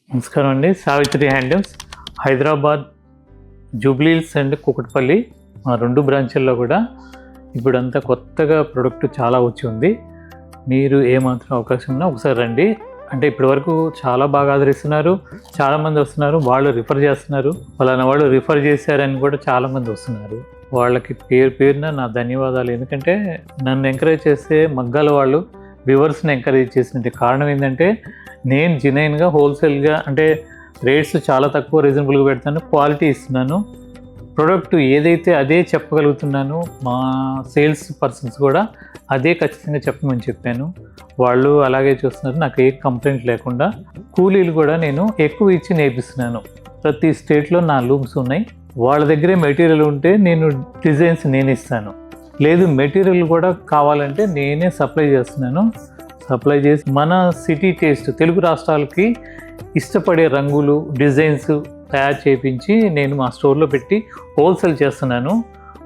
నమస్కారం అండి. Savitri handlooms Hyderabad, Jubilee Hills and Kukatpally మా 2 బ్రాంచుల్లో కూడా ఇప్పుడంతా కొత్తగా ప్రొడక్ట్ చాలా వచ్చి ఉంది. మీరు ఏమాత్రం అవకాశం ఉన్నా ఒకసారి రండి. అంటే ఇప్పటివరకు చాలా బాగా ఆదరిస్తున్నారు, చాలామంది వస్తున్నారు, వాళ్ళు రిఫర్ చేస్తున్నారు, వాళ్ళని వాళ్ళు రిఫర్ చేశారని కూడా చాలామంది వస్తున్నారు. వాళ్ళకి పేరున నా ధన్యవాదాలు. ఎందుకంటే నన్ను ఎంకరేజ్ చేస్తే మగ్గాల వాళ్ళు వ్యూవర్స్ని ఎంకరేజ్ చేసిన కారణం ఏంటంటే నేను జెన్యూన్గా హోల్సేల్గా అంటే రేట్స్ చాలా తక్కువ రీజనబుల్గా పెడతాను, క్వాలిటీ ఇస్తున్నాను, ప్రోడక్ట్ ఏదైతే అదే చెప్పగలుగుతున్నాను. మా సేల్స్ పర్సన్స్ కూడా అదే ఖచ్చితంగా చెప్పమని చెప్పాను. వాళ్ళు అలాగే చూస్తున్నారు. నాకు ఏ కంప్లైంట్ లేకుండా కూలీలు కూడా నేను ఎక్కువ ఇచ్చి నేర్పిస్తున్నాను. ప్రతి స్టేట్లో నా లూమ్స్ ఉన్నాయి. వాళ్ళ దగ్గరే మెటీరియల్ ఉంటే నేను డిజైన్స్ నేను ఇస్తాను, లేదు మెటీరియల్ కూడా కావాలంటే నేనే సప్లై చేస్తున్నాను. సప్లై చేసి మన సిటీ టేస్ట్ తెలుగు రాష్ట్రాలకి ఇష్టపడే రంగులు డిజైన్స్ తయారు చేయించి నేను మా స్టోర్లో పెట్టి హోల్సేల్ చేస్తున్నాను.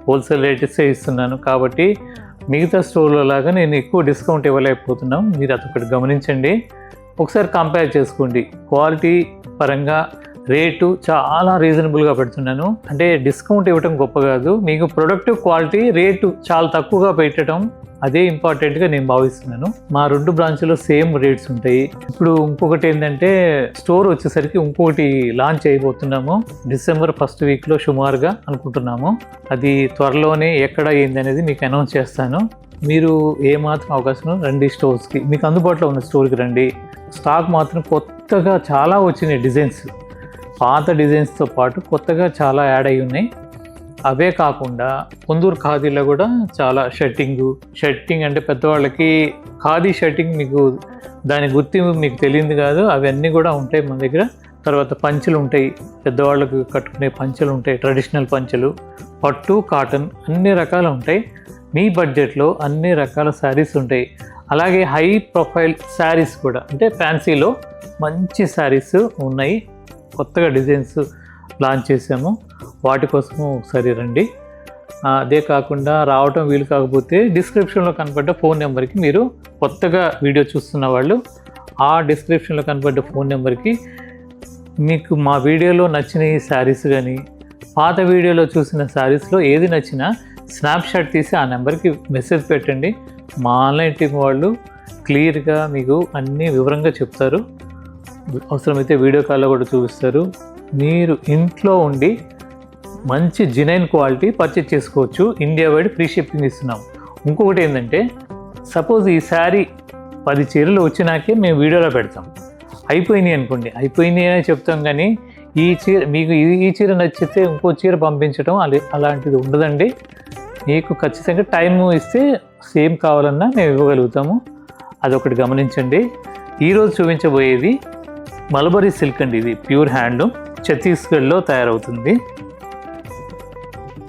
హోల్సేల్ రేట్సే ఇస్తున్నాను. కాబట్టి మిగతా స్టోర్లో లాగా నేను ఎక్కువ డిస్కౌంట్ ఇవ్వలేకపోతున్నాం. మీరు అదొకటి గమనించండి. ఒకసారి కంపేర్ చేసుకోండి. క్వాలిటీ పరంగా రేటు చాలా రీజనబుల్గా పెడుతున్నాను. అంటే డిస్కౌంట్ ఇవ్వటం గొప్ప కాదు, మీకు ప్రొడక్ట్ క్వాలిటీ రేటు చాలా తక్కువగా పెట్టడం అదే ఇంపార్టెంట్గా నేను భావిస్తున్నాను. మా 2 బ్రాంచ్లో సేమ్ రేట్స్ ఉంటాయి. ఇప్పుడు ఇంకొకటి ఏంటంటే స్టోర్ వచ్చేసరికి ఇంకొకటి లాంచ్ అయిపోతున్నాము. డిసెంబర్ 1st వీక్లో సుమారుగా అనుకుంటున్నాము. అది త్వరలోనే ఎక్కడ ఏంది అనేది మీకు అనౌన్స్ చేస్తాను. మీరు ఏమాత్రం అవకాశం రండి స్టోర్స్కి, మీకు అందుబాటులో ఉన్న స్టోర్కి రండి. స్టాక్ మాత్రం కొత్తగా చాలా వచ్చినాయి డిజైన్స్, పాత డిజైన్స్తో పాటు కొత్తగా చాలా యాడ్ అయ్యి ఉన్నాయి. అవే కాకుండా కొందూరు ఖాదీలో కూడా చాలా షర్టింగ్ అంటే పెద్దవాళ్ళకి ఖాదీ షర్టింగ్ మీకు దాని గుర్తింపు మీకు తెలియదు కాదు, అవన్నీ కూడా ఉంటాయి మన దగ్గర. తర్వాత పంచెలు ఉంటాయి, పెద్దవాళ్ళకు కట్టుకునే పంచెలు ఉంటాయి, ట్రెడిషనల్ పంచెలు, పట్టు కాటన్ అన్ని రకాలు ఉంటాయి. మీ బడ్జెట్లో అన్ని రకాల శారీస్ ఉంటాయి. అలాగే హై ప్రొఫైల్ శారీస్ కూడా అంటే ఫ్యాన్సీలో మంచి శారీస్ ఉన్నాయి. కొత్తగా డిజైన్స్ లాంచ్ చేసాము, వాటి కోసము ఒకసారి రండి. అదే కాకుండా రావటం వీలు కాకపోతే డిస్క్రిప్షన్లో కనపడ్డ ఫోన్ నెంబర్కి మీరు కొత్తగా వీడియో చూస్తున్న వాళ్ళు ఆ డిస్క్రిప్షన్లో కనపడ్డ ఫోన్ నెంబర్కి మీకు మా వీడియోలో నచ్చిన ఈ శారీస్ కానీ పాత వీడియోలో చూసిన శారీస్లో ఏది నచ్చినా స్నాప్షాట్ తీసి ఆ నెంబర్కి మెసేజ్ పెట్టండి. మా ఆన్లైన్ టీం వాళ్ళు క్లియర్గా మీకు అన్నీ వివరంగా చెప్తారు. అవసరమైతే వీడియో కాల్లో కూడా చూపిస్తారు. మీరు ఇంట్లో ఉండి మంచి జెన్యూన్ క్వాలిటీ పర్చేజ్ చేసుకోవచ్చు. ఇండియా వైడ్ ఫ్రీ షిప్పింగ్ ఇస్తున్నాం. ఇంకొకటి ఏంటంటే సపోజ్ ఈ శారీ 10 చీరలు వచ్చినాకే మేము వీడియోలో పెడతాం. అయిపోయినాయి అనుకోండి, అయిపోయినాయి అనే చెప్తాం, కానీ ఈ చీర మీకు ఈ చీర నచ్చితే ఇంకో చీర పంపించడం అలాంటిది ఉండదండి. మీకు ఖచ్చితంగా టైం ఇస్తే సేమ్ కావాలన్నా మేము ఇవ్వగలుగుతాము. అదొకటి గమనించండి. ఈరోజు చూపించబోయేది మల్బరీ సిల్క్ అండి. ఇది ప్యూర్ హ్యాండ్లూమ్, ఛత్తీస్గఢ్లో తయారవుతుంది.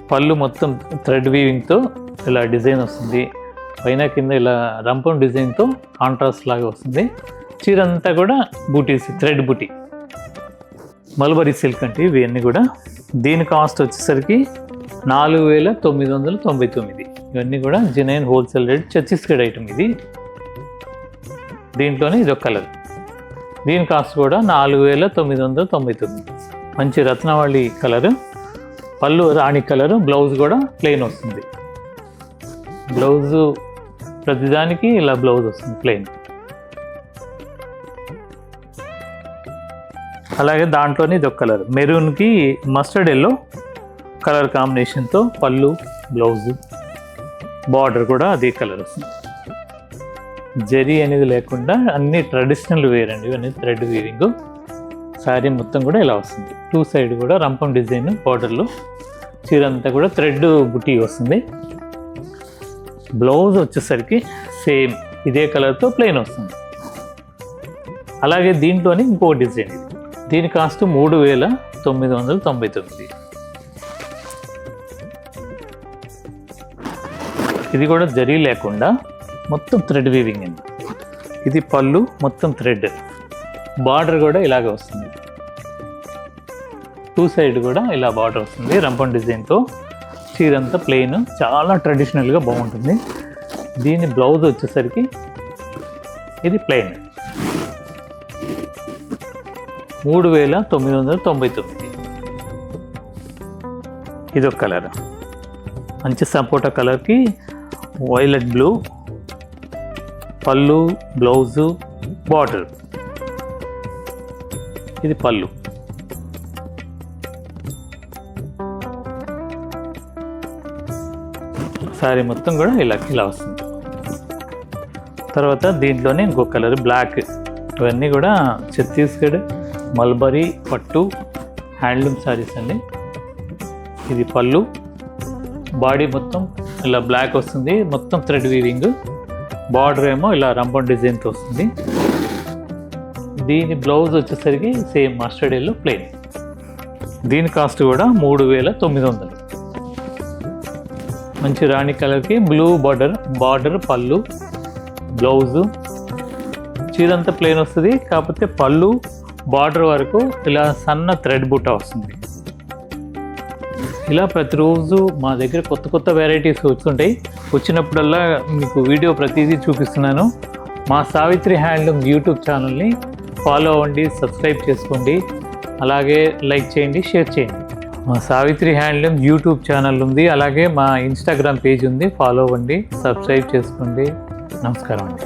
పళ్ళు మొత్తం థ్రెడ్ వీవింగ్తో ఇలా డిజైన్ వస్తుంది. పైన కింద ఇలా రంపం డిజైన్తో కాంట్రాస్ట్ లాగా వస్తుంది. చీర అంతా కూడా బూటీస్, థ్రెడ్ బూటీ, మల్బరీ సిల్క్ అంటే ఇవన్నీ కూడా. దీని కాస్ట్ వచ్చేసరికి 4,999. ఇవన్నీ కూడా genuine wholesale rate, Chhattisgarh item ఇది. దీంట్లోనే ఇదొక కలర్. దీని కాస్ట్ కూడా 4,999. మంచి రత్నవళి కలరు, పళ్ళు రాణి కలరు, బ్లౌజ్ కూడా ప్లెయిన్ వస్తుంది. బ్లౌజు ప్రతిదానికి ఇలా బ్లౌజ్ వస్తుంది ప్లెయిన్. అలాగే దాంట్లోనే ఇదొక కలర్, మెరూన్కి మస్టర్డ్ ఎల్లో కలర్ కాంబినేషన్తో పళ్ళు, బ్లౌజు, బార్డర్ కూడా అదే కలర్ వస్తుంది. జరీ అనేది లేకుండా అన్ని ట్రెడిషనల్ వేర్ అండి. ఇవన్నీ థ్రెడ్ వీవింగ్. శారీ మొత్తం కూడా ఇలా వస్తుంది. 2 సైడ్ కూడా రంపం డిజైన్ బార్డర్లో. చీర అంతా కూడా థ్రెడ్ బుటీ వస్తుంది. బ్లౌజ్ వచ్చేసరికి సేమ్ ఇదే కలర్తో ప్లెయిన్ వస్తుంది. అలాగే దీంట్లోనే ఇంకో డిజైన్. దీని కాస్ట్ 3,999. ఇది కూడా జరీ లేకుండా మొత్తం థ్రెడ్ వీవింగ్ అండి. ఇది పళ్ళు మొత్తం థ్రెడ్, బార్డర్ కూడా ఇలాగే వస్తుంది. 2 సైడ్ కూడా ఇలా బార్డర్ వస్తుంది రంపం డిజైన్తో. చీర అంతా ప్లెయిన్, చాలా ట్రెడిషనల్గా బాగుంటుంది. దీని బ్లౌజ్ వచ్చేసరికి ఇది ప్లెయిన్. 3999. ఇదొక కలర్, మంచి సపోటా కలర్కి వైలెట్ బ్లూ, పళ్ళు, బ్లౌజు, బార్డర్. ఇది పళ్ళు. సారీ మొత్తం కూడా ఇలా వస్తుంది. తర్వాత దీంట్లోనే ఇంకొక కలర్ బ్లాక్. ఇవన్నీ కూడా ఛత్తీస్గఢ్ మల్బరీ పట్టు హ్యాండ్లూమ్ శారీస్ అండి. ఇది పళ్ళు, బాడీ మొత్తం ఇలా బ్లాక్ వస్తుంది, మొత్తం థ్రెడ్ వీవింగ్. బార్డర్ ఏమో ఇలా రంబన్ డిజైన్తో వస్తుంది. దీని బ్లౌజ్ వచ్చేసరికి సేమ్ మస్టర్డ్ ఎల్లో ప్లెయిన్. దీని కాస్ట్ కూడా 3900. మంచి రాణి కలర్కి బ్లూ బార్డర్ పళ్ళు, బ్లౌజు. చీరంతా ప్లెయిన్ వస్తుంది, కాకపోతే పళ్ళు బార్డర్ వరకు ఇలా సన్న థ్రెడ్ బుట్ట వస్తుంది. ఇలా ప్రతిరోజు మా దగ్గర కొత్త వెరైటీస్ వస్తుంటాయి. వచ్చినప్పుడల్లా మీకు వీడియో ప్రతిదీ చూపిస్తున్నాను. మా సావిత్రి హ్యాండ్లూమ్ యూట్యూబ్ ఛానల్ని ఫాలో అవ్వండి, సబ్స్క్రైబ్ చేసుకోండి, అలాగే లైక్ చేయండి, షేర్ చేయండి. మా సావిత్రి హ్యాండ్లూమ్ యూట్యూబ్ ఛానల్ ఉంది, అలాగే మా ఇన్స్టాగ్రామ్ పేజ్ ఉంది. ఫాలో అవ్వండి, సబ్స్క్రైబ్ చేసుకోండి. నమస్కారం అండి.